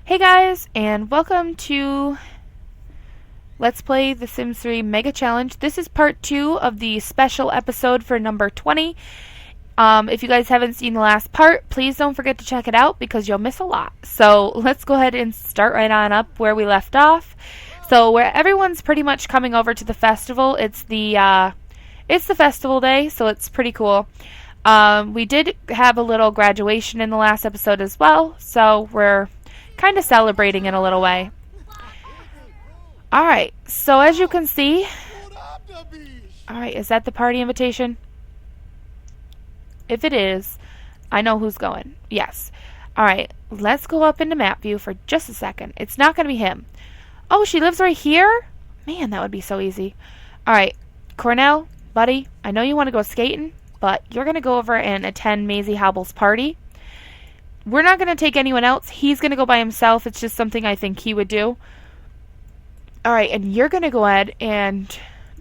Hey guys, and welcome to Let's Play The Sims 3 Mega Challenge. This is part 2 of the special episode for number 20. If you guys haven't seen the last part, please don't forget to check it out because you'll miss a lot. So let's go ahead and start right on up where we left off. So where everyone's pretty much coming over to the festival, it's the festival day, so it's pretty cool. We did have a little graduation in the last episode as well, so we're kind of celebrating in a little way. Alright, so as you can see... Alright, is that the party invitation? If it is, I know who's going. Yes. Alright, let's go up into map view for just a second. It's not going to be him. Oh, she lives right here? Man, that would be so easy. Alright, Cornell, buddy, I know you want to go skating, but you're going to go over and attend Maisie Hobble's party. We're not going to take anyone else. He's going to go by himself. It's just something I think he would do. Alright, and you're going to go ahead and...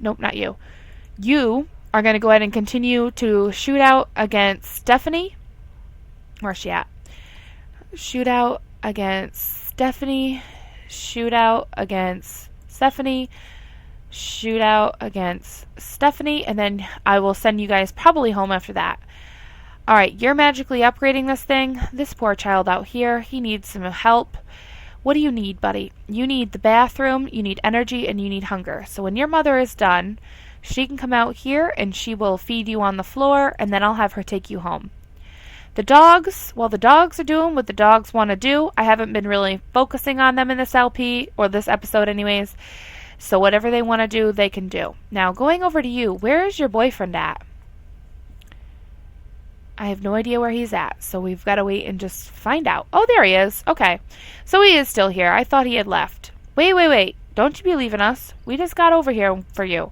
Nope, not you. You are going to go ahead and continue to shoot out against Stephanie. Where's she at? Shoot out against Stephanie. Shoot out against Stephanie. Shoot out against Stephanie. And then I will send you guys probably home after that. Alright, you're magically upgrading this thing. This poor child out here, he needs some help. What do you need, buddy? You need the bathroom, you need energy, and you need hunger. So when your mother is done, she can come out here and she will feed you on the floor, and then I'll have her take you home. The dogs, well, the dogs are doing what the dogs want to do. I haven't been really focusing on them in this LP, or this episode anyways. So whatever they want to do, they can do. Now, going over to you, where is your boyfriend at? I have no idea where he's at, so we've got to wait and just find out. Oh, there he is. Okay. So he is still here. I thought he had left. Wait. Don't you be leaving us. We just got over here for you.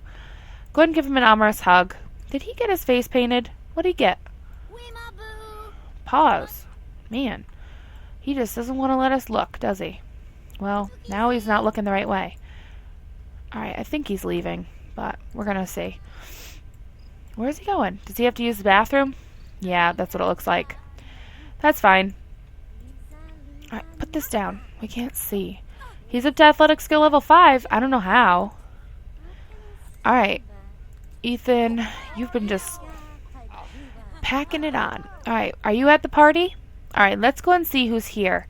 Go ahead and give him an amorous hug. Did he get his face painted? What'd he get? Pause. Man. He just doesn't want to let us look, does he? Well, now he's not looking the right way. Alright, I think he's leaving, but we're going to see. Where's he going? Does he have to use the bathroom? Yeah, that's what it looks like. That's fine. Alright, put this down. We can't see. He's up to athletic skill level 5. I don't know how. Alright. Ethan, you've been just packing it on. Alright, are you at the party? Alright, let's go and see who's here.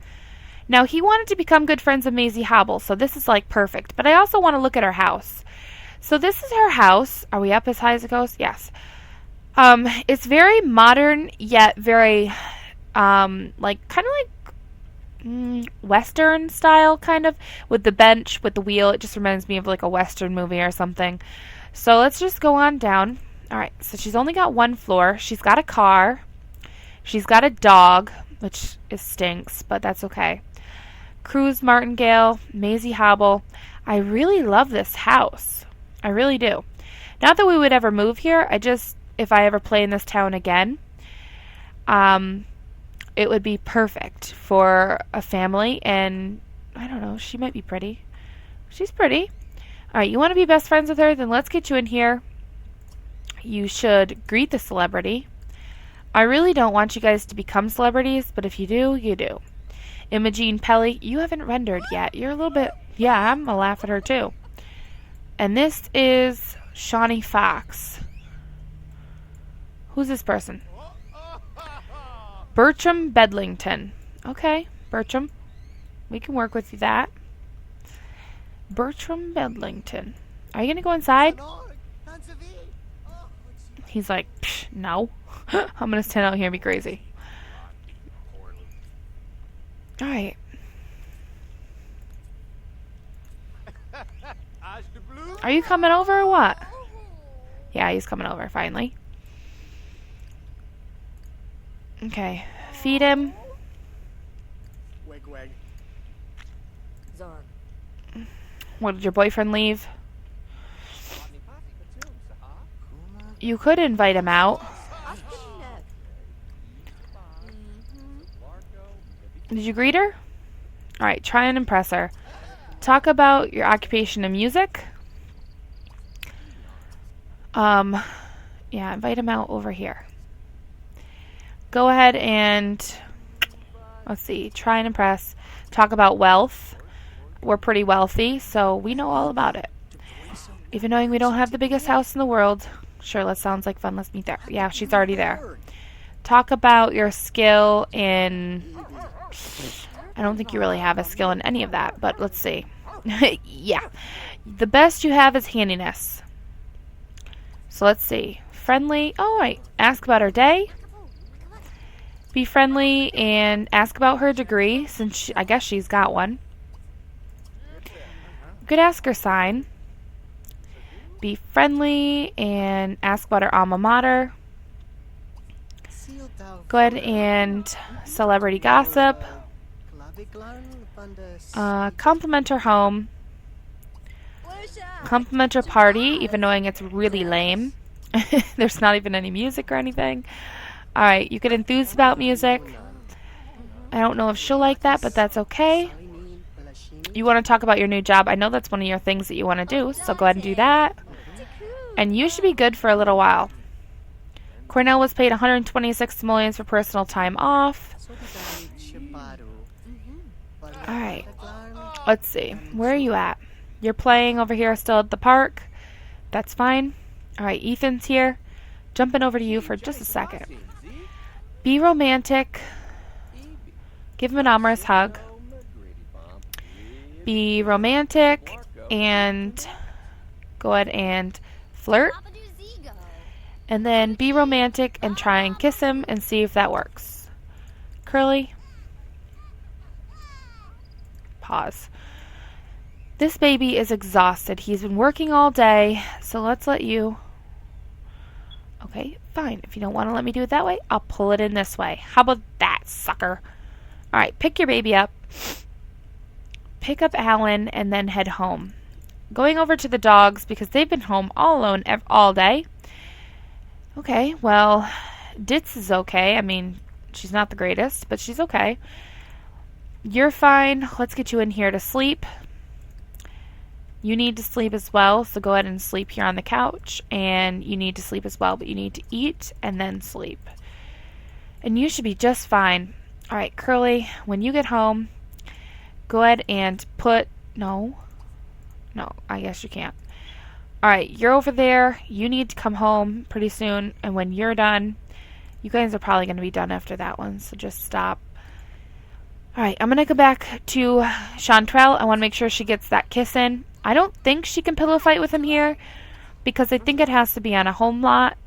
Now, he wanted to become good friends with Maisie Hobble, so this is like perfect. But I also want to look at her house. So this is her house. Are we up as high as it goes? Yes. It's very modern, yet very, kind of like Western style, kind of, with the bench, with the wheel. It just reminds me of like a Western movie or something. So let's just go on down. Alright, so she's only got one floor. She's got a car. She's got a dog, which stinks, but that's okay. Cruz Martingale, Maisie Hobble. I really love this house. I really do. Not that we would ever move here, if I ever play in this town again, it would be perfect for a family, and I don't know, she might be pretty. She's pretty. Alright, you want to be best friends with her? Then let's get you in here. You should greet the celebrity. I really don't want you guys to become celebrities, but if you do, you do. Imogene Pelly, you haven't rendered yet. You're a little bit... Yeah, I'm gonna laugh at her too. And this is Shawnee Fox. Who's this person? Bertram Bedlington. Okay, Bertram. We can work with that. Bertram Bedlington. Are you going to go inside? He's like, no. I'm going to stand out here and be crazy. Alright. Are you coming over or what? Yeah, he's coming over, finally. Okay, feed him. What, did your boyfriend leave? You could invite him out. Did you greet her? Alright, try and impress her. Talk about your occupation and music. Yeah, invite him out over here. Go ahead and let's see, try and impress. Talk about wealth. We're pretty wealthy, so we know all about it. Even knowing we don't have the biggest house in the world. Sure, that sounds like fun. Let's meet there. Yeah, she's already there. Talk about your skill in... I don't think you really have a skill in any of that, but let's see. Yeah. The best you have is handiness. So let's see. Friendly. Oh, right. Ask about her day. Be friendly and ask about her degree, since I guess she's got one. Good asker sign. Be friendly and ask about her alma mater. Go ahead and celebrity gossip. Compliment her home. Compliment her party, even knowing it's really lame. There's not even any music or anything. Alright, you could enthuse about music. I don't know if she'll like that, but that's okay. You want to talk about your new job. I know that's one of your things that you want to do, so go ahead and do that. And you should be good for a little while. Cornell was paid 126 simoleons for personal time off. Alright, let's see. Where are you at? You're playing over here still at the park. That's fine. Alright, Ethan's here. Jumping over to you for just a second. Be romantic. Give him an amorous hug. Be romantic and go ahead and flirt. And then be romantic and try and kiss him and see if that works. Curly. Pause. This baby is exhausted. He's been working all day, so let's let you... Okay, fine. If you don't want to let me do it that way, I'll pull it in this way. How about that, sucker? Alright, pick your baby up. Pick up Alan and then head home. Going over to the dogs because they've been home all alone all day. Okay, well, Ditz is okay. I mean, she's not the greatest, but she's okay. You're fine. Let's get you in here to sleep. You need to sleep as well, so go ahead and sleep here on the couch. And you need to sleep as well, but you need to eat and then sleep. And you should be just fine. Alright, Curly, when you get home, go ahead and put... No, I guess you can't. Alright, you're over there. You need to come home pretty soon. And when you're done, you guys are probably going to be done after that one, so just stop. Alright, I'm going to go back to Chantrell. I want to make sure she gets that kiss in. I don't think she can pillow fight with him here because I think it has to be on a home lot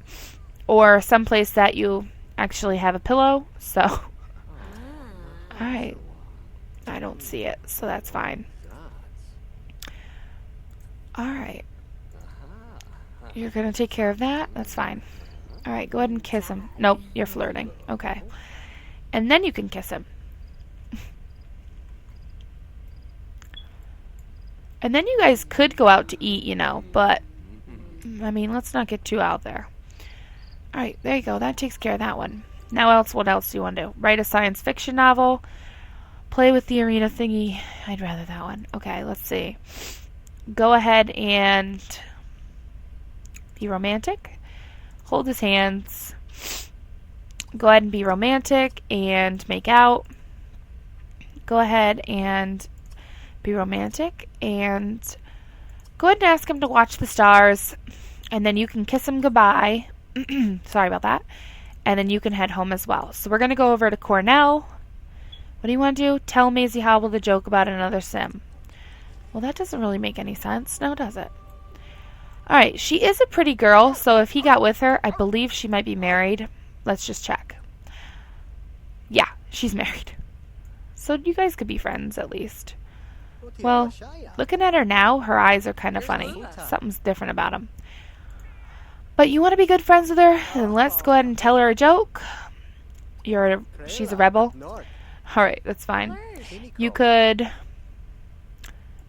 or someplace that you actually have a pillow. So, alright. I don't see it, so that's fine. Alright. You're going to take care of that? That's fine. Alright, go ahead and kiss him. Nope, you're flirting. Okay. And then you can kiss him. And then you guys could go out to eat, you know, but, I mean, let's not get too out there. Alright, there you go. That takes care of that one. Now what else do you want to do? Write a science fiction novel? Play with the arena thingy? I'd rather that one. Okay, let's see. Go ahead and be romantic. Hold his hands. Go ahead and be romantic and make out. Go ahead and be romantic and go ahead and ask him to watch the stars, and then you can kiss him goodbye. Sorry about that. And then you can head home as well. So we're going to go over to Cornell. What do you want to do? Tell Maisie Hobble the joke about another sim. Well, that doesn't really make any sense, now does it? Alright, she is a pretty girl, so if he got with her, I believe she might be married. Let's just check. Yeah, she's married. So you guys could be friends, at least. Well, looking at her now, her eyes are kind of funny. Something's different about them. But you want to be good friends with her? Then let's go ahead and tell her a joke. She's a rebel? Alright, that's fine. You could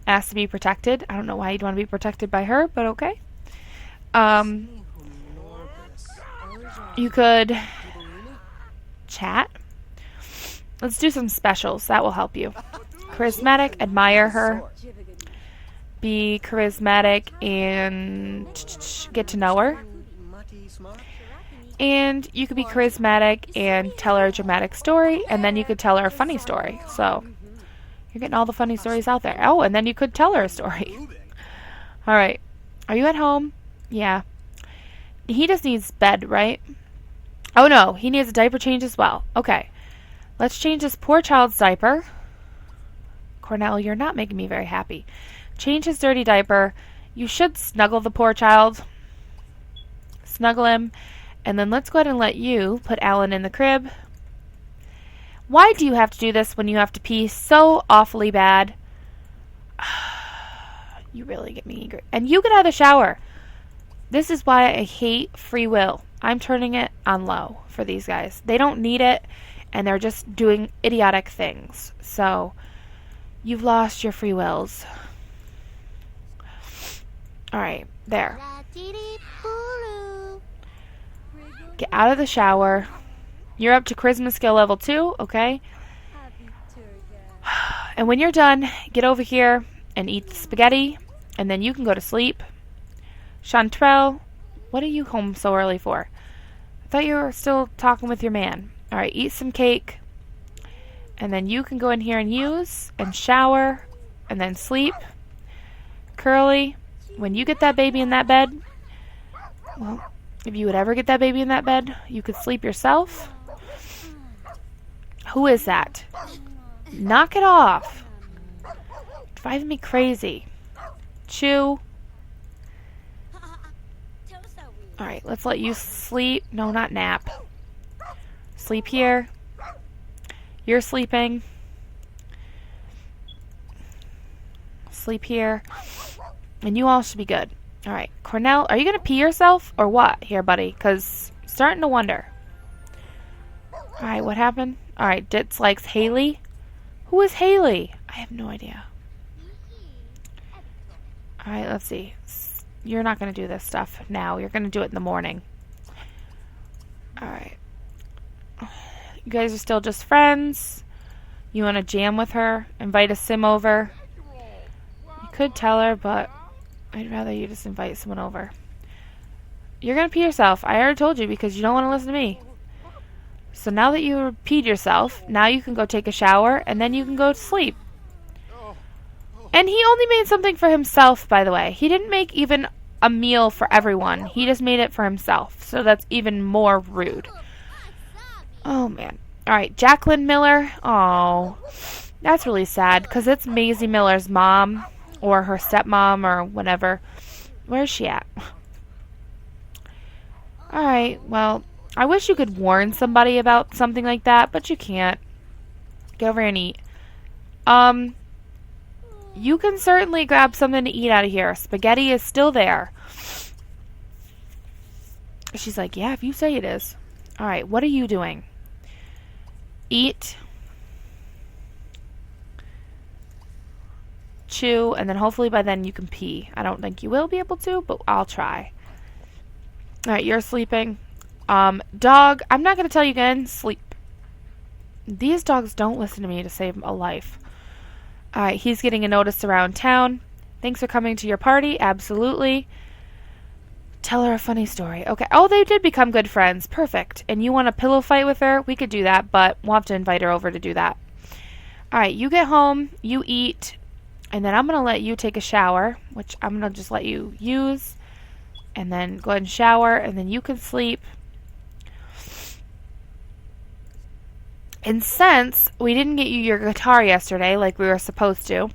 ask to be protected. I don't know why you'd want to be protected by her, but okay. You could chat. Let's do some specials. That will help you. Charismatic, admire her. Be charismatic and get to know her. And you could be charismatic and tell her a dramatic story, and then you could tell her a funny story. So You're getting all the funny stories out there. Oh, and then you could tell her a story. All right. Are you at home? Yeah. He just needs bed, right? Oh, no. He needs a diaper change as well. Okay. Let's change this poor child's diaper. Cornell, you're not making me very happy. Change his dirty diaper. You should snuggle the poor child. Snuggle him. And then let's go ahead and let you put Alan in the crib. Why do you have to do this when you have to pee so awfully bad? You really get me angry. And you get out of the shower. This is why I hate free will. I'm turning it on low for these guys. They don't need it, and they're just doing idiotic things. So, you've lost your free wills. Alright, there. Get out of the shower. You're up to charisma skill level 2, okay? And when you're done, get over here and eat the spaghetti, and then you can go to sleep. Chantrell, what are you home so early for? I thought you were still talking with your man. Alright, eat some cake, and then you can go in here and use, and shower, and then sleep. Curly, when you get that baby in that bed, well, if you would ever get that baby in that bed, you could sleep yourself. Who is that? Knock it off. Driving me crazy. Chew. Alright, let's let you sleep. No, not nap. Sleep here. You're sleeping. Sleep here. And you all should be good. Alright, Cornell, are you going to pee yourself or what here, buddy? Because I'm starting to wonder. Alright, what happened? Alright, Ditz likes Haley. Who is Haley? I have no idea. Alright, let's see. You're not going to do this stuff now. You're going to do it in the morning. Alright. You guys are still just friends. You want to jam with her? Invite a sim over? You could tell her, but I'd rather you just invite someone over. You're going to pee yourself. I already told you because you don't want to listen to me. So now that you peed yourself, now you can go take a shower, and then you can go to sleep. And he only made something for himself, by the way. He didn't make even a meal for everyone. He just made it for himself. So that's even more rude. Oh, man. Alright, Jacqueline Miller. Oh, that's really sad, because it's Maisie Miller's mom, or her stepmom, or whatever. Where's she at? Alright, well, I wish you could warn somebody about something like that, but you can't. Get over and eat. You can certainly grab something to eat out of here. Spaghetti is still there. She's like, yeah, if you say it is. Alright, what are you doing? Eat. Chew, and then hopefully by then you can pee. I don't think you will be able to, but I'll try. Alright, you're sleeping. Dog, I'm not going to tell you again, sleep. These dogs don't listen to me to save a life. Alright, he's getting a notice around town. Thanks for coming to your party. Absolutely. Tell her a funny story. Okay. Oh, they did become good friends. Perfect. And you want a pillow fight with her? We could do that, but we'll have to invite her over to do that. Alright, you get home, you eat, and then I'm going to let you take a shower, which I'm going to just let you use, and then go ahead and shower, and then you can sleep. And since we didn't get you your guitar yesterday like we were supposed to,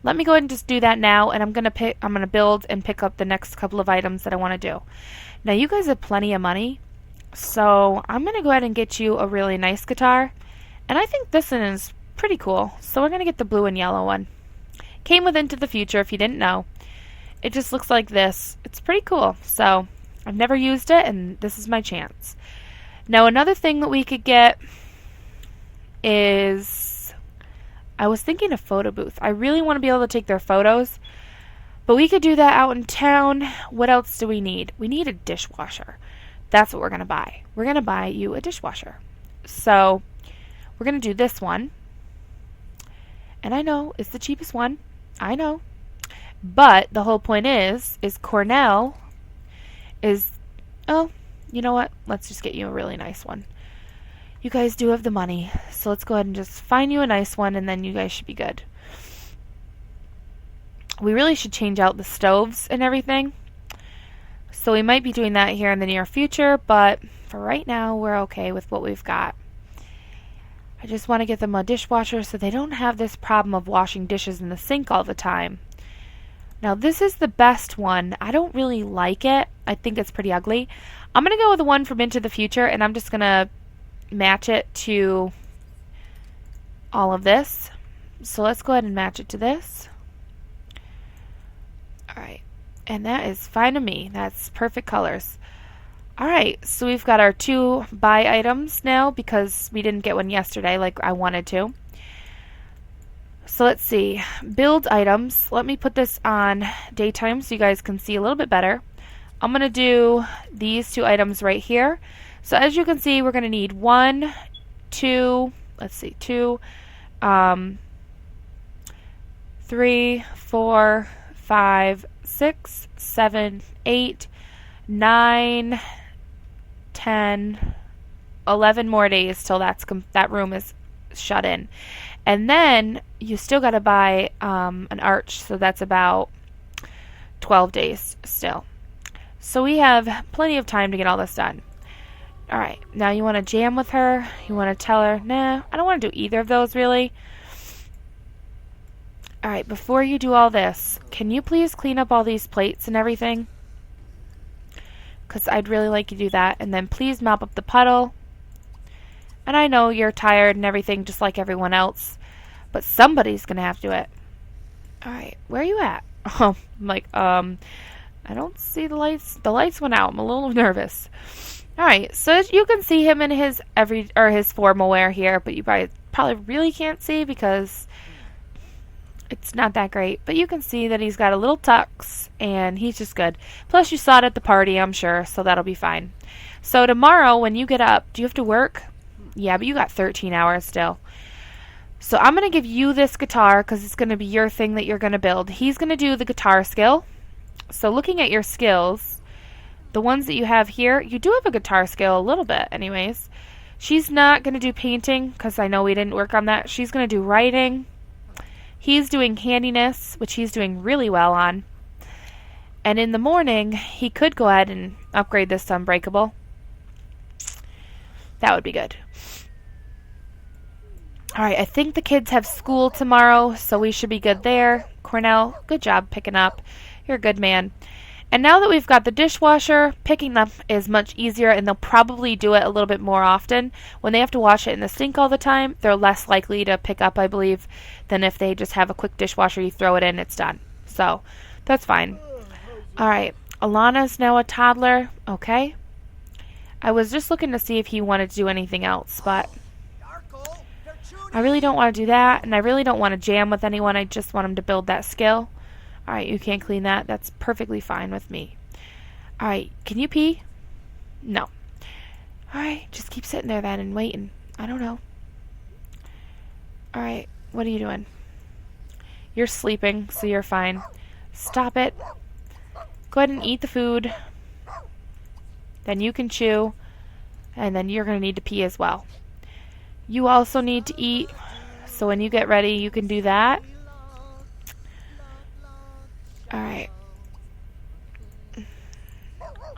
let me go ahead and just do that now, and I'm gonna build and pick up the next couple of items that I want to do. Now you guys have plenty of money, so I'm gonna go ahead and get you a really nice guitar, and I think this one is pretty cool. So we're gonna get the blue and yellow one. Came with Into the Future, if you didn't know. It just looks like this. It's pretty cool. So I've never used it, and this is my chance. Now another thing that we could get is, I was thinking a photo booth. I really want to be able to take their photos, but we could do that out in town. What else do we need? We need a dishwasher. That's what we're going to buy. We're going to buy you a dishwasher. So we're going to do this one. And I know it's the cheapest one. I know. But the whole point is Cornell is, oh, you know what? Let's just get you a really nice one. You guys do have the money, so let's go ahead and just find you a nice one, and then you guys should be good. We really should change out the stoves and everything. So we might be doing that here in the near future, but for right now, we're okay with what we've got. I just want to get them a dishwasher so they don't have this problem of washing dishes in the sink all the time. Now, this is the best one. I don't really like it. I think it's pretty ugly. I'm going to go with the one from Into the Future, and I'm just going to match it to all of this. So let's go ahead and match it to this. Alright, and that is fine to me. That's perfect colors. Alright, so we've got our 2 buy items now because we didn't get one yesterday like I wanted to. So let's see. Build items. Let me put this on daytime so you guys can see a little bit better. I'm going to do these 2 items right here. So as you can see, we're going to need 1, 2, let's see, 2, 3, 4, 5, 6, 7, 8, 9, 10, 11 more days till that room is shut in. And then you still got to buy an arch, so that's about 12 days still. So we have plenty of time to get all this done. Alright, now you want to jam with her. You want to tell her, nah, I don't want to do either of those really. Alright, before you do all this, can you please clean up all these plates and everything? Because I'd really like you to do that. And then please mop up the puddle. And I know you're tired and everything just like everyone else, but somebody's going to have to do it. Alright, where are you at? Oh, I'm like, I don't see the lights. The lights went out. I'm a little nervous. Alright, so you can see him in his his formal wear here, but you probably really can't see because it's not that great. But you can see that he's got a little tux, and he's just good. Plus, you saw it at the party, I'm sure, so that'll be fine. So tomorrow, when you get up, do you have to work? Yeah, but you got 13 hours still. So I'm going to give you this guitar because it's going to be your thing that you're going to build. He's going to do the guitar skill. So looking at your skills, the ones that you have here, you do have a guitar skill a little bit anyways. She's not going to do painting because I know we didn't work on that. She's going to do writing. He's doing handiness, which he's doing really well on. And in the morning, he could go ahead and upgrade this to Unbreakable. That would be good. Alright, I think the kids have school tomorrow, so we should be good there. Cornell, good job picking up. You're a good man. And now that we've got the dishwasher, picking up is much easier, and they'll probably do it a little bit more often. When they have to wash it in the sink all the time, they're less likely to pick up, I believe, than if they just have a quick dishwasher, you throw it in, it's done. So, that's fine. Alright, Alana's now a toddler. Okay. I was just looking to see if he wanted to do anything else, but I really don't want to do that, and I really don't want to jam with anyone. I just want him to build that skill. Alright, you can't clean that. That's perfectly fine with me. Alright, can you pee? No. Alright, just keep sitting there then and waiting. I don't know. Alright, what are you doing? You're sleeping, so you're fine. Stop it. Go ahead and eat the food. Then you can chew. And then you're going to need to pee as well. You also need to eat. So when you get ready, you can do that. Alright.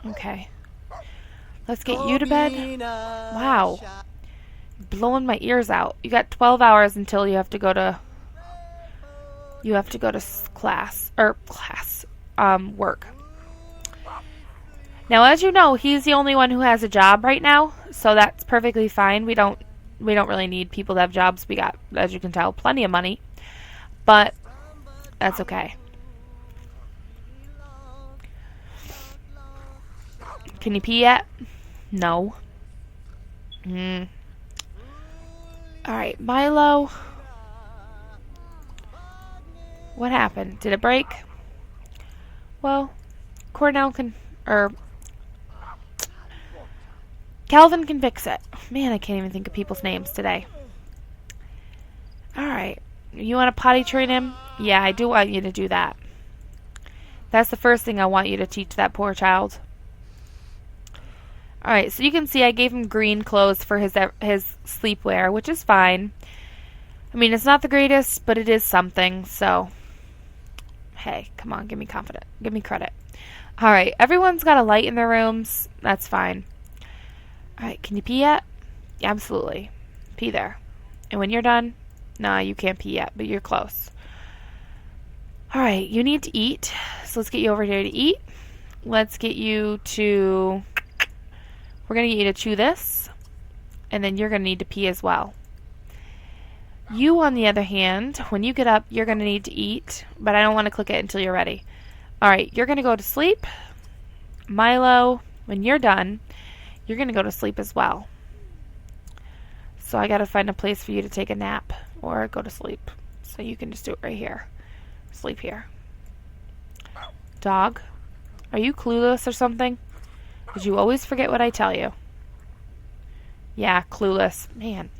Okay. Let's get you to bed. Wow. Blowing my ears out. You got 12 hours until you have to go to class. Work. Now, as you know, he's the only one who has a job right now, so that's perfectly fine. We don't really need people to have jobs. We got, as you can tell, plenty of money. But that's okay. Can you pee yet? No. Alright, Milo. What happened? Did it break? Well, Cornell can, Calvin can fix it. Man, I can't even think of people's names today. Alright. You want to potty train him? Yeah, I do want you to do that. That's the first thing I want you to teach that poor child. Alright, so you can see I gave him green clothes for his sleepwear, which is fine. I mean, it's not the greatest, but it is something, so Hey, come on, give me confidence. Give me credit. Alright, everyone's got a light in their rooms. That's fine. Alright, can you pee yet? Yeah, absolutely. Pee there. And when you're done, nah, you can't pee yet, but you're close. Alright, you need to eat. So let's get you over here to eat. Let's get you to... We're going to get you to chew this. And then you're going to need to pee as well. You, on the other hand, when you get up, you're going to need to eat. But I don't want to click it until you're ready. Alright, you're going to go to sleep. Milo, when you're done, you're going to go to sleep as well. So I got to find a place for you to take a nap or go to sleep. So you can just do it right here. Sleep here. Dog, are you clueless or something? Because you always forget what I tell you. Yeah, clueless. Man.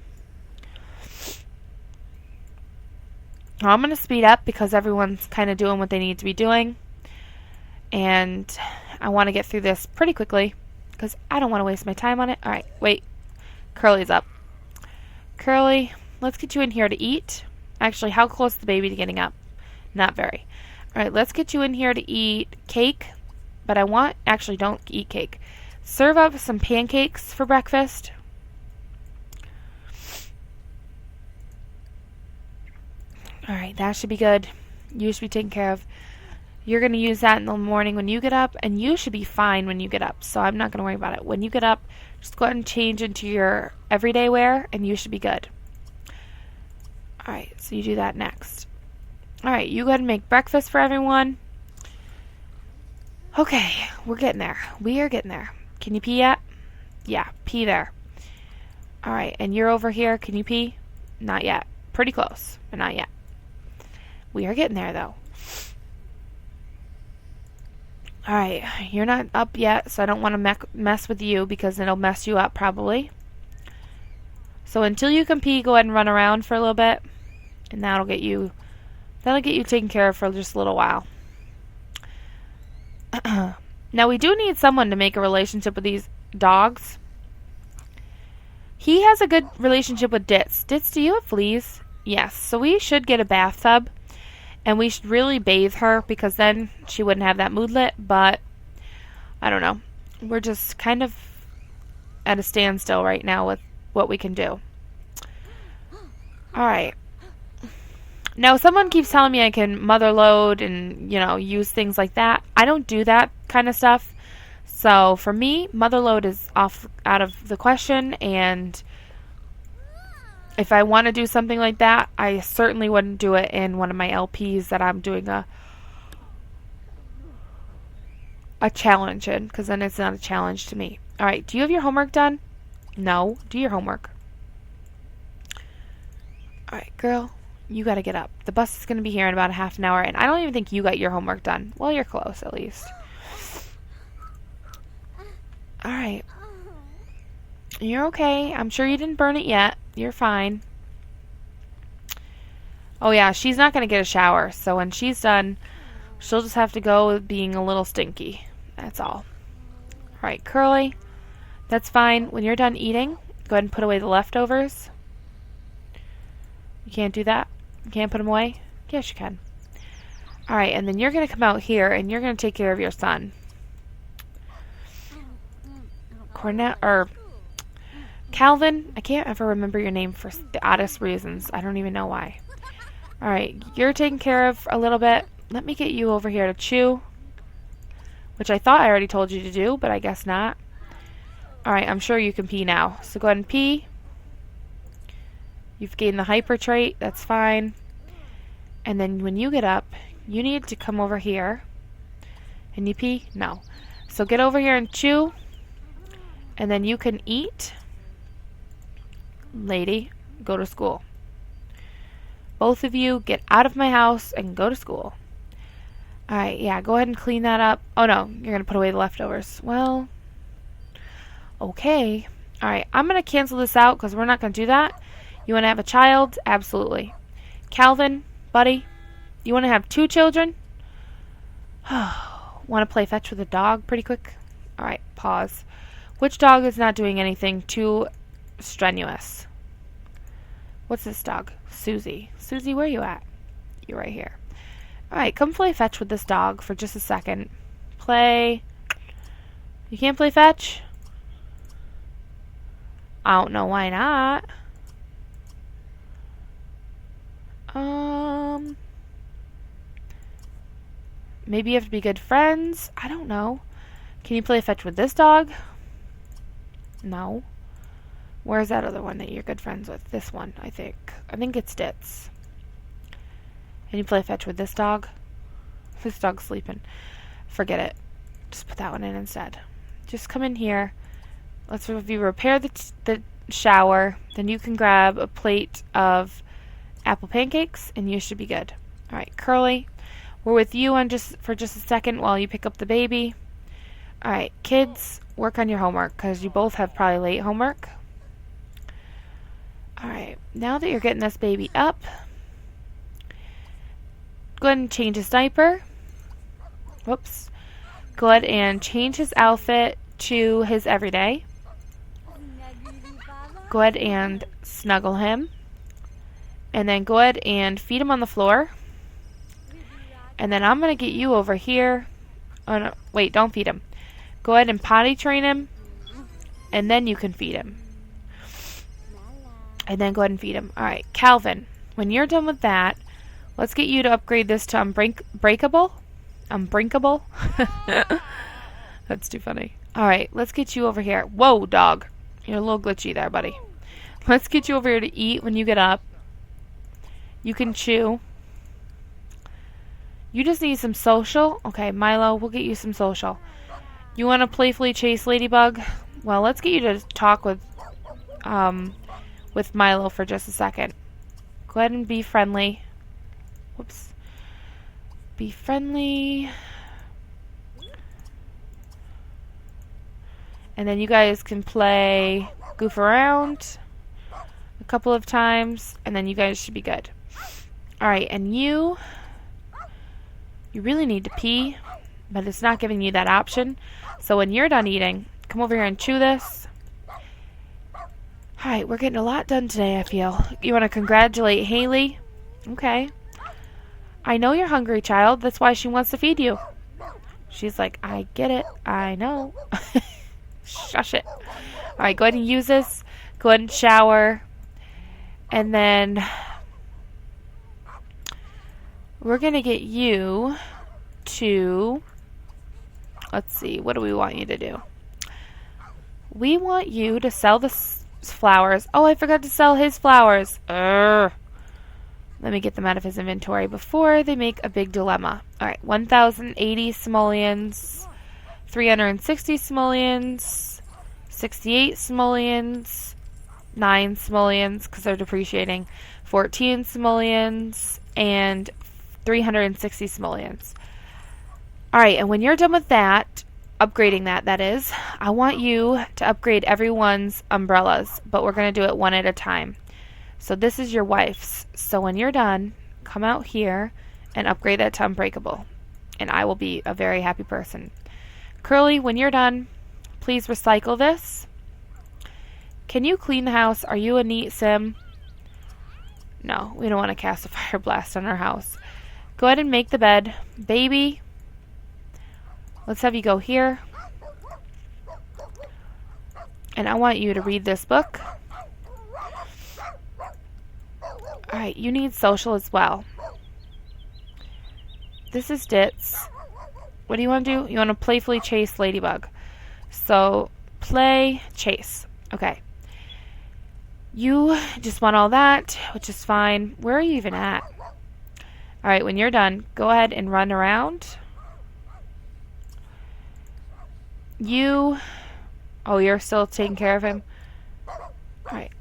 Well, I'm going to speed up because everyone's kind of doing what they need to be doing. And I want to get through this pretty quickly because I don't want to waste my time on it. Alright, wait. Curly's up. Curly, let's get you in here to eat. Actually, how close is the baby to getting up? Not very. Alright, let's get you in here to eat cake. But I want... Actually, don't eat cake. Serve up some pancakes for breakfast. Alright, that should be good. You should be taken care of. You're going to use that in the morning when you get up, and you should be fine when you get up, so I'm not going to worry about it. When you get up, just go ahead and change into your everyday wear, and you should be good. Alright, so you do that next. Alright, you go ahead and make breakfast for everyone. Okay, we're getting there. We are getting there. Can you pee yet? Yeah, pee there. Alright, and you're over here. Can you pee? Not yet. Pretty close, but not yet. We are getting there, though. Alright, you're not up yet, so I don't want to mess with you because it'll mess you up probably. So until you can pee, go ahead and run around for a little bit. And that'll get you taken care of for just a little while. Now we do need someone to make a relationship with these dogs. He has a good relationship with Ditz. Ditz, do you have fleas? Yes, so we should get a bathtub. And we should really bathe her because then she wouldn't have that moodlet, but I don't know. We're just kind of at a standstill right now with what we can do. Alright. Now, someone keeps telling me I can mother load and, use things like that. I don't do that kind of stuff. So, for me, mother load is out of the question, and if I want to do something like that, I certainly wouldn't do it in one of my LPs that I'm doing a challenge in, because then it's not a challenge to me. Alright, do you have your homework done? No. Do your homework. Alright, girl, you gotta get up. The bus is going to be here in about a half an hour, and I don't even think you got your homework done. Well, you're close, at least. Alright. You're okay. I'm sure you didn't burn it yet. You're fine. Oh yeah, she's not going to get a shower, so when she's done, she'll just have to go with being a little stinky. That's all. Alright, Curly, that's fine. When you're done eating, go ahead and put away the leftovers. You can't do that? You can't put them away? Yes, you can. Alright, and then you're going to come out here, and you're going to take care of your son. Calvin, I can't ever remember your name for the oddest reasons. I don't even know why. Alright, you're taken care of a little bit. Let me get you over here to chew. Which I thought I already told you to do, but I guess not. Alright, I'm sure you can pee now. So go ahead and pee. You've gained the hyper trait. That's fine. And then when you get up, you need to come over here. And you pee? No. So get over here and chew. And then you can eat. Lady, go to school. Both of you get out of my house and go to school. Alright, yeah, go ahead and clean that up. Oh no, you're going to put away the leftovers. Well, okay. Alright, I'm going to cancel this out because we're not going to do that. You want to have a child? Absolutely. Calvin, buddy, you want to have 2 children? Want to play fetch with a dog pretty quick? Alright, pause. Which dog is not doing anything too strenuous? What's this dog? Susie. Susie, where are you at? You're right here. Alright, come play fetch with this dog for just a second. Play. You can't play fetch? I don't know why not. Maybe you have to be good friends? I don't know. Can you play fetch with this dog? No. Where's that other one that you're good friends with? This one, I think. I think it's Ditz. Can you play fetch with this dog? This dog's sleeping. Forget it. Just put that one in instead. Just come in here. Let's repair the shower. Then you can grab a plate of apple pancakes and you should be good. Alright, Curly. We're with you for just a second while you pick up the baby. Alright, kids, work on your homework because you both have probably late homework. Alright, now that you're getting this baby up, go ahead and change his diaper. Whoops. Go ahead and change his outfit to his everyday. Go ahead and snuggle him. And then go ahead and feed him on the floor. And then I'm going to get you over here. Oh no, wait, don't feed him. Go ahead and potty train him. And then you can feed him. And then go ahead and feed him. Alright, Calvin, when you're done with that, let's get you to upgrade this to unbreakable. Unbreakable? That's too funny. Alright, let's get you over here. Whoa, dog. You're a little glitchy there, buddy. Let's get you over here to eat when you get up. You can chew. You just need some social. Okay, Milo, we'll get you some social. You want to playfully chase Ladybug? Well, let's get you to talk with Milo for just a second. Go ahead and be friendly. Whoops. Be friendly. And then you guys can play goof around a couple of times, and then you guys should be good. Alright, and you really need to pee, but it's not giving you that option. So when you're done eating, come over here and chew this. Alright, we're getting a lot done today, I feel. You want to congratulate Haley? Okay. I know you're hungry, child. That's why she wants to feed you. She's like, I get it. I know. Shush it. Alright, go ahead and use this. Go ahead and shower. And then we're going to get you to, let's see, what do we want you to do? We want you to sell the flowers. Oh, I forgot to sell his flowers. Let me get them out of his inventory before they make a big dilemma. Alright, 1,080 simoleons, 360 simoleons, 68 simoleons, 9 simoleons because they're depreciating, 14 simoleons, and 360 simoleons. Alright, and when you're done with that, upgrading that is, I want you to upgrade everyone's umbrellas, but we're going to do it one at a time. So this is your wife's. So when you're done, come out here and upgrade that to unbreakable. And I will be a very happy person. Curly, when you're done, please recycle this. Can you clean the house? Are you a neat sim? No, we don't want to cast a fire blast on our house. Go ahead and make the bed. Baby, let's have you go here. And I want you to read this book. Alright, you need social as well. This is Ditz. What do you want to do? You want to playfully chase Ladybug. So, play, chase. Okay. You just want all that, which is fine. Where are you even at? Alright, when you're done, go ahead and run around. You... Oh, you're still taking care of him? Alright.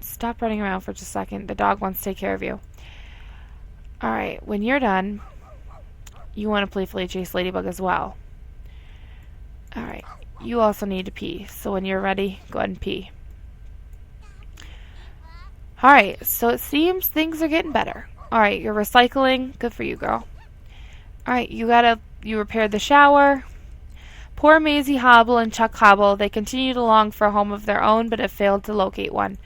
Stop running around for just a second. The dog wants to take care of you. Alright, when you're done, you want to playfully chase Ladybug as well. Alright, you also need to pee. So when you're ready, go ahead and pee. Alright, so it seems things are getting better. Alright, you're recycling. Good for you, girl. Alright, you repaired the shower. Poor Maisie Hobble and Chuck Hobble, they continue to long for a home of their own, but have failed to locate one.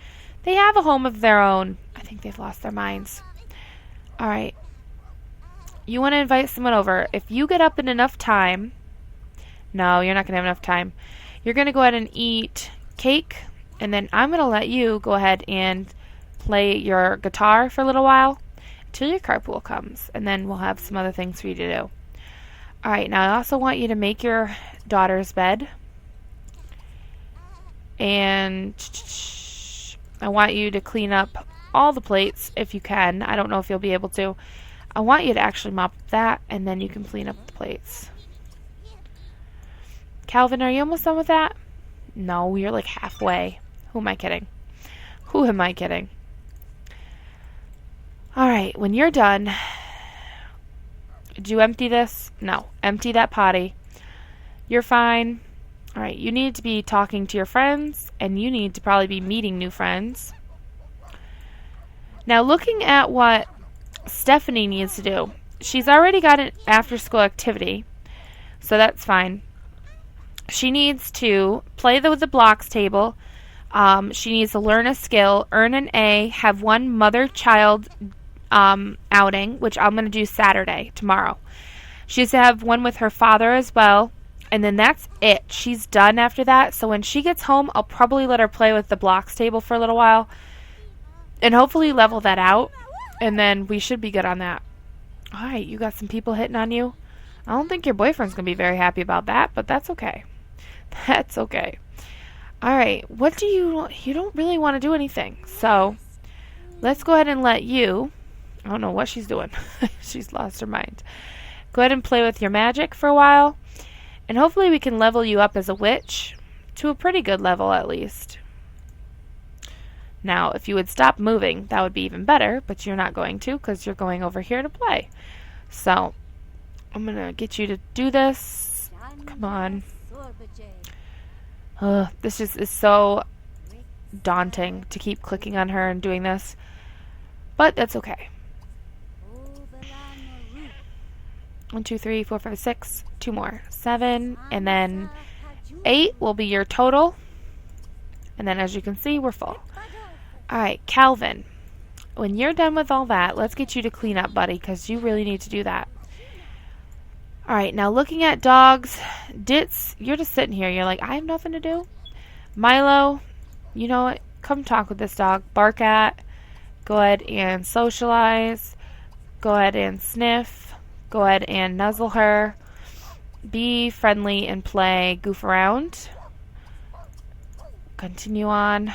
They have a home of their own. I think they've lost their minds. Alright. You want to invite someone over. If you get up in enough time, no, you're not going to have enough time. You're going to go ahead and eat cake, and then I'm going to let you go ahead and play your guitar for a little while until your carpool comes, and then we'll have some other things for you to do. Alright, now I also want you to make your daughter's bed, and I want you to clean up all the plates if you can. I don't know if you'll be able to. I want you to actually mop that, and then you can clean up the plates. Calvin, are you almost done with that? No, you're like halfway. Who am I kidding? Who am I kidding? Alright, when you're done, did you empty this? No. Empty that potty. You're fine. Alright, you need to be talking to your friends, and you need to probably be meeting new friends. Now, looking at what Stephanie needs to do, she's already got an after-school activity, so that's fine. She needs to play with the blocks table. She needs to learn a skill, earn an A, have one mother-child outing, which I'm going to do Saturday, tomorrow. She has to have one with her father as well, and then that's it. She's done after that, so when she gets home, I'll probably let her play with the blocks table for a little while, and hopefully level that out, and then we should be good on that. Alright, you got some people hitting on you? I don't think your boyfriend's going to be very happy about that, but that's okay. That's okay. Alright, what do you don't really want to do anything. So, let's go ahead and let you, I don't know what she's doing. She's lost her mind. Go ahead and play with your magic for a while. And hopefully we can level you up as a witch to a pretty good level at least. Now, if you would stop moving, that would be even better, but you're not going to because you're going over here to play. So, I'm going to get you to do this. Come on. This just is so daunting to keep clicking on her and doing this. But that's okay. 1, 2, 3, 4, 5, 6. 2 more. 7. And then 8 will be your total. And then as you can see, we're full. Alright, Calvin. When you're done with all that, let's get you to clean up, buddy, because you really need to do that. Alright, now looking at dogs, Ditz, you're just sitting here. You're like, I have nothing to do. Milo, you know what? Come talk with this dog. Bark at. Go ahead and socialize. Go ahead and sniff. Go ahead and nuzzle her. Be friendly and play. Goof around. Continue on.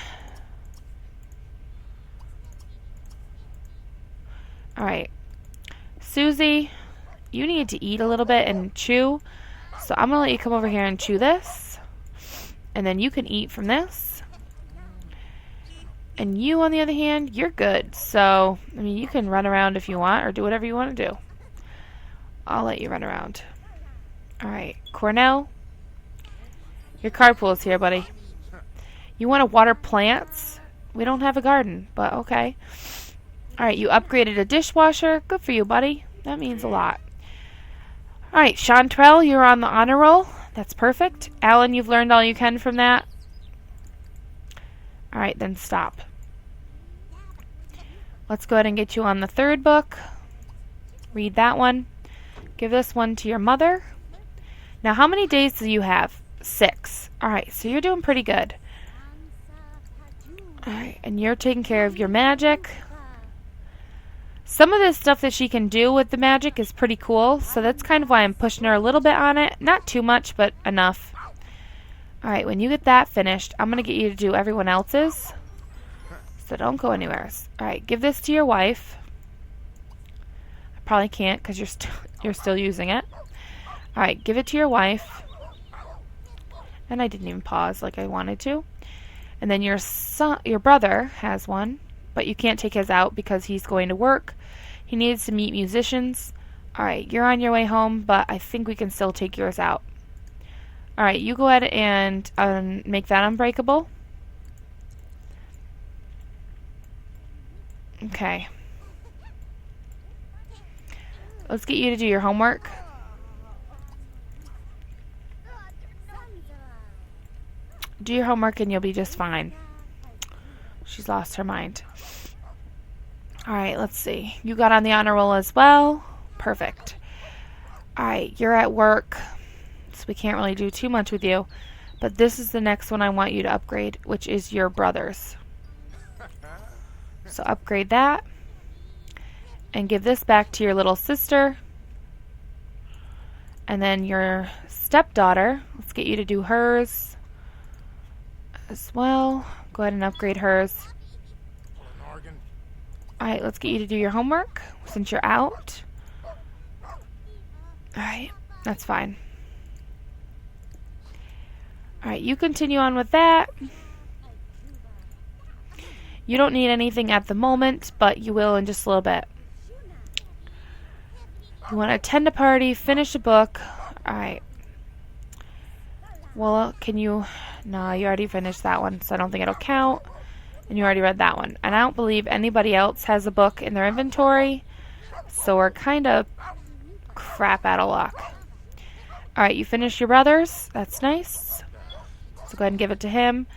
Alright. Susie, you need to eat a little bit and chew. So I'm going to let you come over here and chew this. And then you can eat from this. And you, on the other hand, you're good. So, I mean, you can run around if you want or do whatever you want to do. I'll let you run around. Alright, Cornell. Your carpool's here, buddy. You want to water plants? We don't have a garden, but okay. Alright, you upgraded a dishwasher. Good for you, buddy. That means a lot. Alright, Chantrell, you're on the honor roll. That's perfect. Alan, you've learned all you can from that. Alright, then stop. Let's go ahead and get you on the third book. Read that one. Give this one to your mother. Now, how many days do you have? 6. Alright, so you're doing pretty good. Alright, and you're taking care of your magic. Some of the stuff that she can do with the magic is pretty cool, so that's kind of why I'm pushing her a little bit on it. Not too much, but enough. Alright, when you get that finished, I'm going to get you to do everyone else's. So don't go anywhere. Alright, give this to your wife. I probably can't because you're still using it. Alright, give it to your wife. And I didn't even pause like I wanted to. And then your brother has one, but you can't take his out because he's going to work. He needs to meet musicians. Alright, you're on your way home, but I think we can still take yours out. Alright, you go ahead and make that unbreakable. Okay. Let's get you to do your homework. Do your homework and you'll be just fine. She's lost her mind. Alright, let's see. You got on the honor roll as well. Perfect. Alright, you're at work, so we can't really do too much with you. But this is the next one I want you to upgrade, which is your brothers. So upgrade that. And give this back to your little sister. And then your stepdaughter, let's get you to do hers as well. Go ahead and upgrade hers. Alright, let's get you to do your homework since you're out. Alright, that's fine. Alright, you continue on with that. You don't need anything at the moment, but you will in just a little bit. You want to attend a party, finish a book. Alright. Well, can you... No, you already finished that one, so I don't think it'll count. And you already read that one. And I don't believe anybody else has a book in their inventory. So we're kind of crap out of luck. Alright, you finished your brothers. That's nice. So go ahead and give it to him.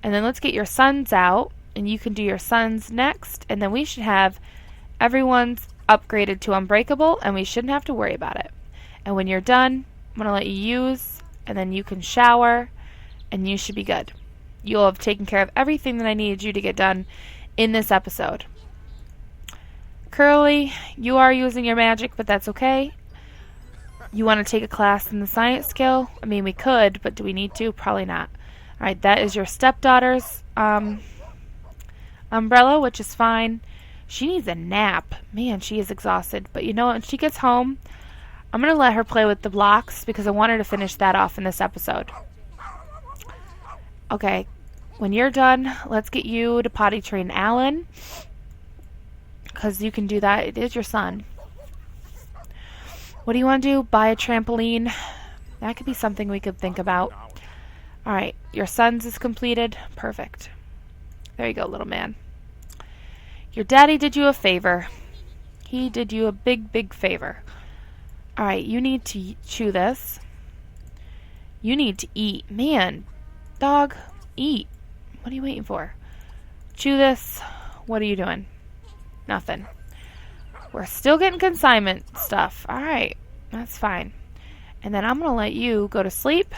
And then let's get your sons out. And you can do your sons next. And then we should have everyone's upgraded to Unbreakable. And we shouldn't have to worry about it. And when you're done, I'm going to let you use. And then you can shower. And you should be good. You'll have taken care of everything that I needed you to get done in this episode. Curly, you are using your magic, but that's okay. You want to take a class in the science skill? I mean, we could, but do we need to? Probably not. Alright, that is your stepdaughter's umbrella, which is fine. She needs a nap. Man, she is exhausted. But you know what? When she gets home, I'm going to let her play with the blocks because I want her to finish that off in this episode. Okay, when you're done, let's get you to potty train Alan. Because you can do that. It is your son. What do you want to do? Buy a trampoline? That could be something we could think about. Alright, your son's is completed. Perfect. There you go, little man. Your daddy did you a favor. He did you a big, big favor. Alright, you need to chew this. You need to eat. Man, dog, eat. What are you waiting for? Chew this. What are you doing? Nothing. We're still getting consignment stuff. Alright, that's fine. And then I'm going to let you go to sleep.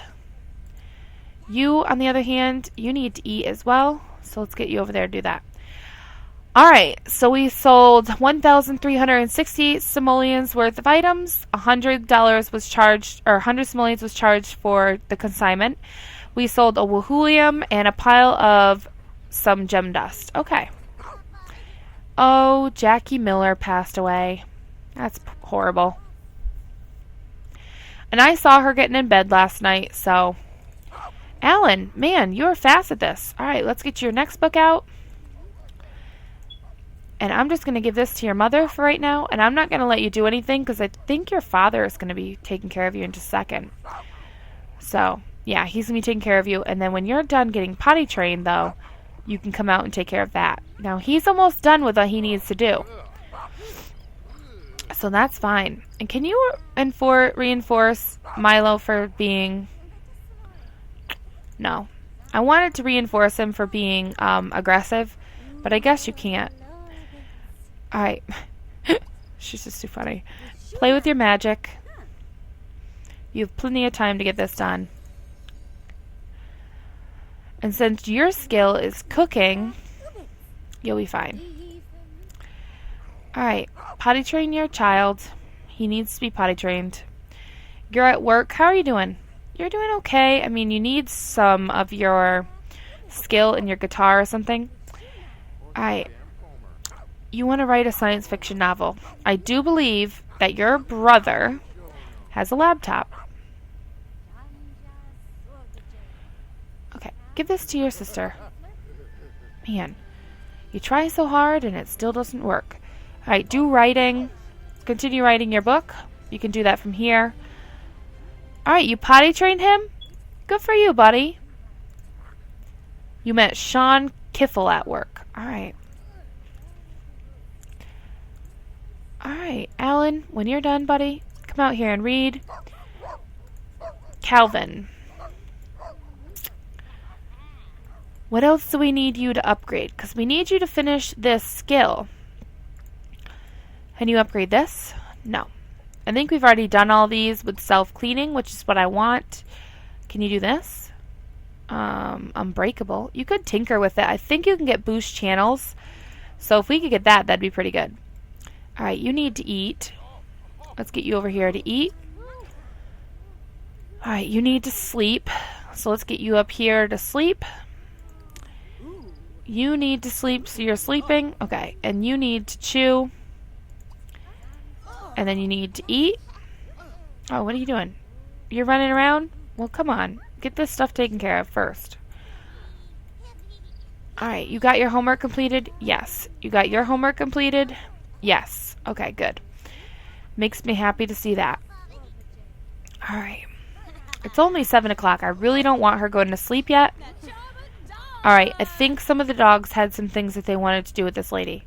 You, on the other hand, you need to eat as well. So let's get you over there to do that. Alright, so we sold 1,360 simoleons worth of items. $100 was charged, or 100 simoleons was charged for the consignment. We sold a Woohoolium and a pile of some gem dust. Okay. Oh, Jackie Miller passed away. That's horrible. And I saw her getting in bed last night, so... Alan, man, you are fast at this. Alright, let's get your next book out. And I'm just going to give this to your mother for right now. And I'm not going to let you do anything because I think your father is going to be taking care of you in just a second. So... yeah, he's going to be taking care of you. And then when you're done getting potty trained, though, you can come out and take care of that. Now, he's almost done with what he needs to do. So that's fine. And can you reinforce Milo for being... No. I wanted to reinforce him for being aggressive, but I guess you can't. Alright. She's just too funny. Play with your magic. You have plenty of time to get this done. And since your skill is cooking, you'll be fine. Alright, potty train your child. He needs to be potty trained. You're at work. How are you doing? You're doing okay. I mean, you need some of your skill in your guitar or something. Alright. You want to write a science fiction novel. I do believe that your brother has a laptop. Give this to your sister. Man, you try so hard and it still doesn't work. Alright, do writing. Continue writing your book. You can do that from here. Alright, you potty trained him? Good for you, buddy. You met Sean Kiffle at work. Alright. Alright, Alan, when you're done, buddy, come out here and read. Calvin. What else do we need you to upgrade? Because we need you to finish this skill. Can you upgrade this? No. I think we've already done all these with self-cleaning, which is what I want. Can you do this? Unbreakable. You could tinker with it. I think you can get boost channels. So if we could get that, that'd be pretty good. Alright, you need to eat. Let's get you over here to eat. Alright, you need to sleep. So let's get you up here to sleep. You need to sleep, so you're sleeping. Okay, and you need to chew. And then you need to eat. Oh, what are you doing? You're running around? Well, come on. Get this stuff taken care of first. Alright, you got your homework completed? Yes. You got your homework completed? Yes. Okay, good. Makes me happy to see that. Alright. It's only 7 o'clock. I really don't want her going to sleep yet. Alright, I think some of the dogs had some things that they wanted to do with this lady.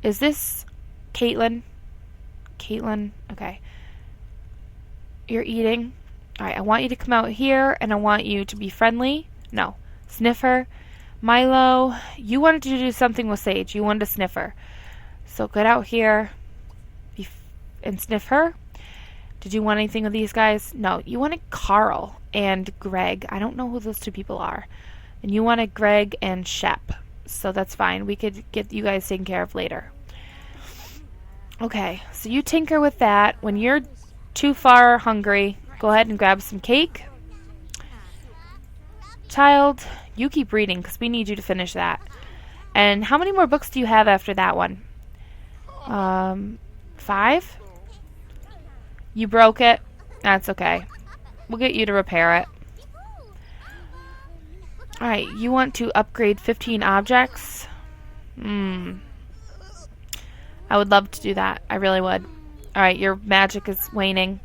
Is this Caitlin? Caitlin? Okay. You're eating. Alright, I want you to come out here, and I want you to be friendly. No. Sniff her. Milo, you wanted to do something with Sage. You wanted to sniff her. So get out here and sniff her. Did you want anything with these guys? No. You wanted Carl and Greg. I don't know who those two people are. And you wanted Greg and Shep. So that's fine. We could get you guys taken care of later. Okay, so you tinker with that. When you're too far hungry, go ahead and grab some cake. Child, you keep reading because we need you to finish that. And how many more books do you have after that one? 5? You broke it? That's okay. We'll get you to repair it. Alright, you want to upgrade 15 objects? I would love to do that. I really would. Alright, your magic is waning.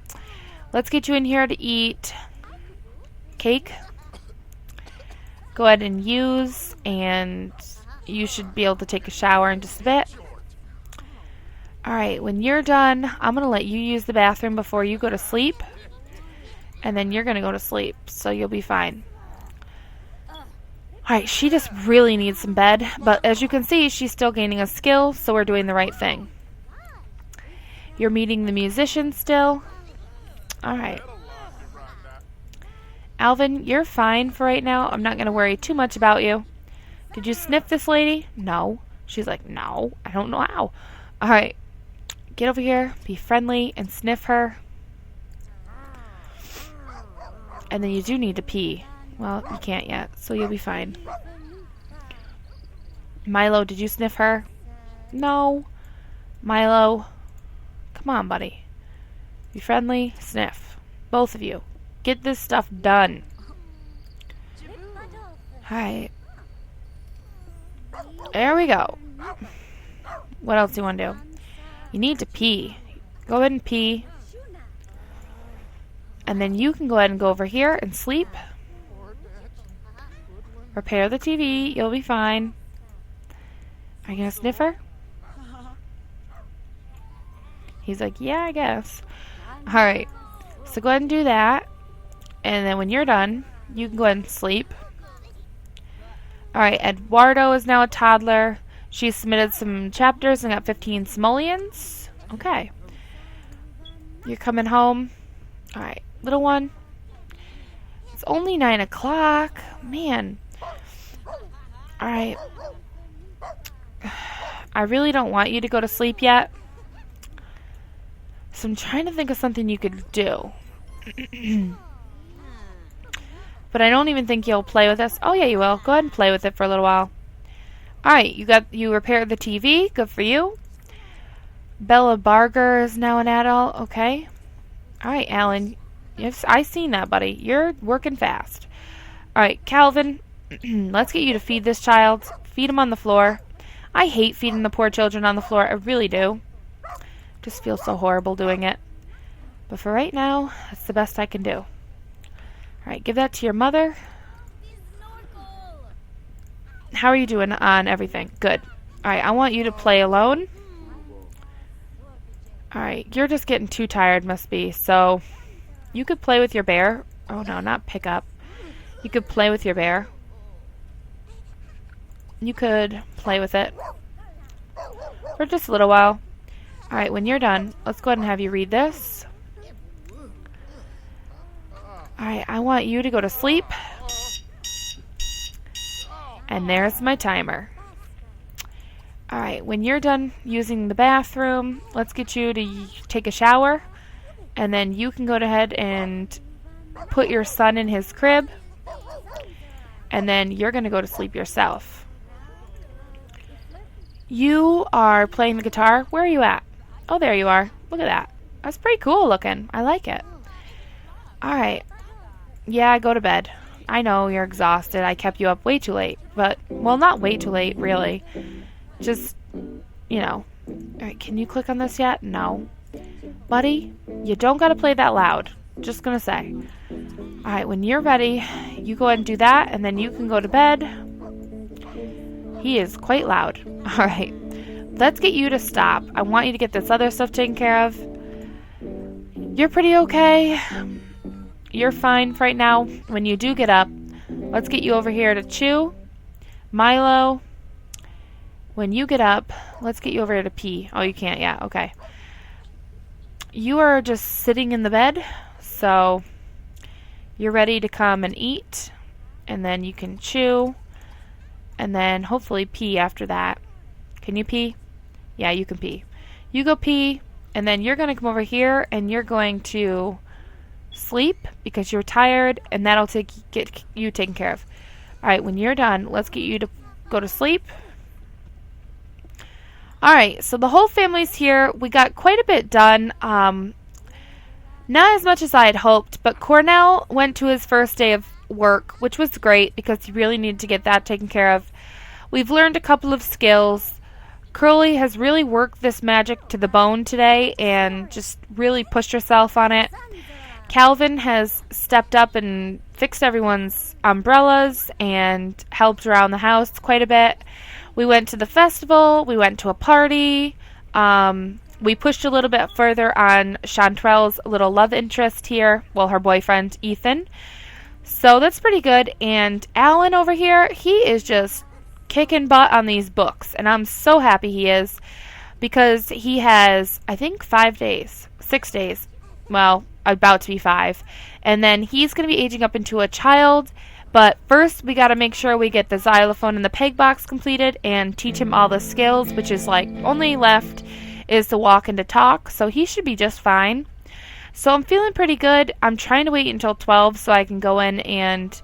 Let's get you in here to eat cake. Go ahead and use, and you should be able to take a shower in just a bit. Alright, when you're done, I'm going to let you use the bathroom before you go to sleep. And then you're going to go to sleep, so you'll be fine. Alright, she just really needs some bed, but as you can see, she's still gaining a skill, so we're doing the right thing. You're meeting the musician still. Alright. Alvin, you're fine for right now. I'm not going to worry too much about you. Did you sniff this lady? No. She's like, no, I don't know how. Alright. Get over here, be friendly, and sniff her. And then you do need to pee. Well, you can't yet, so you'll be fine. Milo, did you sniff her? No. Milo, come on, buddy. Be friendly, sniff. Both of you. Get this stuff done. Alright. There we go. What else do you want to do? You need to pee. Go ahead and pee. And then you can go ahead and go over here and sleep. Repair the TV. You'll be fine. Are you going to sniff her? He's like, yeah, I guess. Alright. So go ahead and do that. And then when you're done, you can go ahead and sleep. Alright, Eduardo is now a toddler. She submitted some chapters and got 15 simoleons. Okay. You're coming home. Alright, little one. It's only 9 o'clock. Man. Alright. I really don't want you to go to sleep yet. So I'm trying to think of something you could do. But I don't even think you'll play with us. Oh yeah, you will. Go ahead and play with it for a little while. Alright, you repaired the TV. Good for you. Bella Barger is now an adult. Okay. Alright, Alan. Yes, I seen that, buddy. You're working fast. Alright, Calvin. Let's get you to feed this child. Feed him on the floor. I hate feeding the poor children on the floor. I really do. Just feel so horrible doing it. But for right now, that's the best I can do. Alright, give that to your mother. How are you doing on everything? Good. Alright, I want you to play alone. Alright, you're just getting too tired, must be. So, you could play with your bear. Oh no, not pick up. You could play with your bear. You could play with it. For just a little while. Alright, when you're done, let's go ahead and have you read this. Alright, I want you to go to sleep. And there's my timer. Alright, when you're done using the bathroom, let's get you to take a shower. And then you can go ahead and put your son in his crib. And then you're going to go to sleep yourself. You are playing the guitar. Where are you at? Oh, there you are. Look at that. That's pretty cool looking. I like it. Alright. Yeah, go to bed. I know you're exhausted. I kept you up way too late. But, well, not way too late, really. Just, you know. Alright, can you click on this yet? No. Buddy, you don't gotta play that loud. Just gonna say. Alright, when you're ready, you go ahead and do that, and then you can go to bed. He is quite loud. Alright, let's get you to stop. I want you to get this other stuff taken care of. You're pretty okay. You're fine for right now. When you do get up, let's get you over here to chew. Milo. When you get up, let's get you over here to pee. Oh, you can't? Yeah, okay. You are just sitting in the bed, so you're ready to come and eat, and then you can chew, and then hopefully pee after that. Can you pee? Yeah, you can pee. You go pee, and then you're going to come over here, and you're going to sleep because you're tired, and that'll get you taken care of. Alright, when you're done, let's get you to go to sleep. Alright, so the whole family's here. We got quite a bit done. Not as much as I had hoped, but Cornell went to his first day of work, which was great because he really needed to get that taken care of. We've learned a couple of skills. Curly has really worked this magic to the bone today and just really pushed herself on it. Calvin has stepped up and fixed everyone's umbrellas and helped around the house quite a bit. We went to the festival. We went to a party. We pushed a little bit further on Chantrell's little love interest here. Well, her boyfriend, Ethan. So that's pretty good. And Alan over here, he is just kicking butt on these books. And I'm so happy he is because he has, I think, 6 days. Well, about to be 5. And then he's going to be aging up into a child. But first, we got to make sure we get the xylophone and the peg box completed and teach him all the skills, which is like only left is to walk and to talk. So he should be just fine. So I'm feeling pretty good. I'm trying to wait until 12 so I can go in and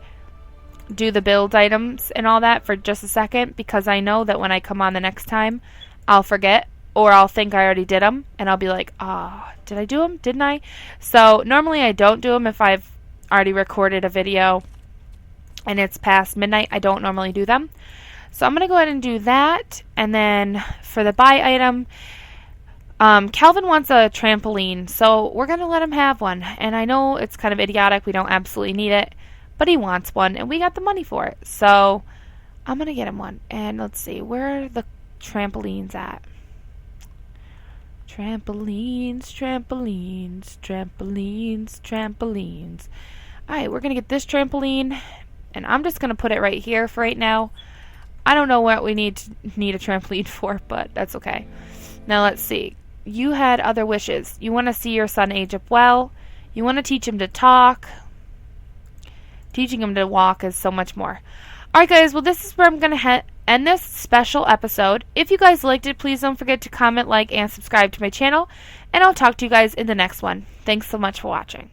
do the build items and all that for just a second because I know that when I come on the next time, I'll forget or I'll think I already did them and I'll be like, did I do them? Didn't I? So normally I don't do them if I've already recorded a video and it's past midnight. I don't normally do them. So I'm going to go ahead and do that. And then for the buy item, Calvin wants a trampoline, so we're going to let him have one. And I know it's kind of idiotic. We don't absolutely need it, but he wants one, and we got the money for it. So I'm going to get him one. And let's see, where are the trampolines at? Trampolines, trampolines, trampolines, trampolines. All right, we're going to get this trampoline, and I'm just going to put it right here for right now. I don't know what we need a trampoline for, but that's okay. Now let's see. You had other wishes. You want to see your son age up well. You want to teach him to talk. Teaching him to walk is so much more. Alright guys, well this is where I'm going to end this special episode. If you guys liked it, please don't forget to comment, like, and subscribe to my channel. And I'll talk to you guys in the next one. Thanks so much for watching.